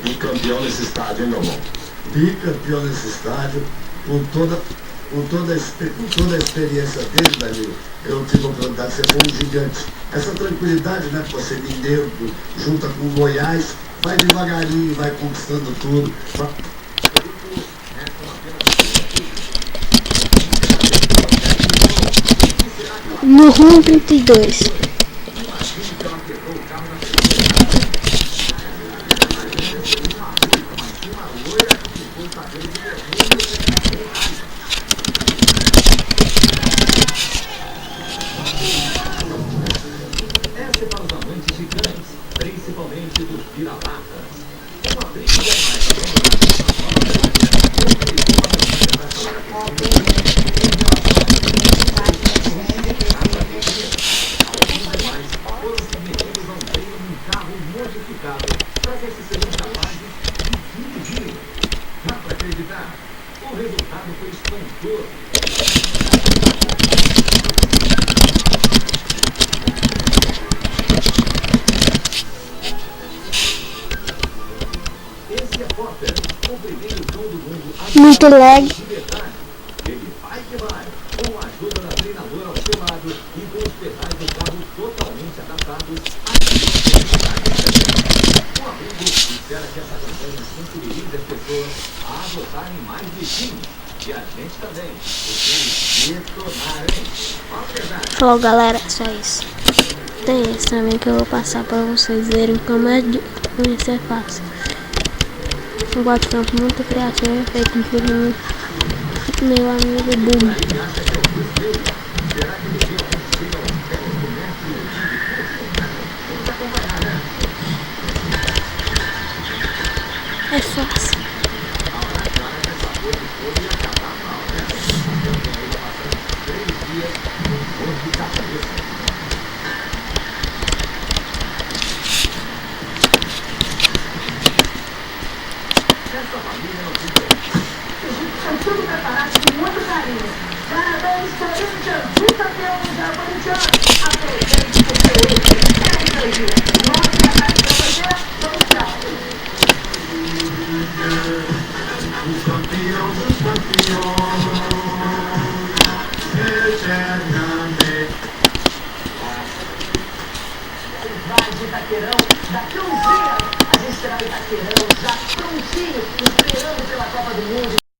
Bicampeão nesse estádio, hein, Galvão? Bicampeão nesse estádio, com toda a experiência dele, Danilo, eu tive a oportunidade de ser um gigante. Essa tranquilidade, né, por ser mineiro, junta com o Goiás, vai devagarinho, vai conquistando tudo. No rumo 32. Essa é para os amantes gigantes, principalmente dos vira-latas. Uma briga mais foram submetidos a um treino num carro modificado para ver se seriam capazes de dirigir. Dá para acreditar? O resultado foi espantoso. Esse é Potter, o primeiro cão do mundo. Muito lag. Ele vai que vai, com a ajuda da treinadora ao seu lado e com os pedais do carro totalmente adaptados à velocidade. O amigo espera que essa campanha sensibilize as pessoas a adotarem mais bichinhos. E a gente também, porque eles detonarem. Falou, galera, só isso. Tem esse também que eu vou passar pra vocês verem como é de conhecer fácil. Um bate-campo muito criativo, feito por meu amigo Boom. É fácil. Estão tudo preparados com muito carinho. Parabéns, Corinthians, bicampeão mundial corintiano. Aproveite porque hoje é grande dia. Nossa batalha para você, vamos tchau. O campeão dos campeões, eternamente. Vai de Itaquerão, daqui uns dias a gente será em Itaquerão, já prontinho, esperando pela Copa do Mundo.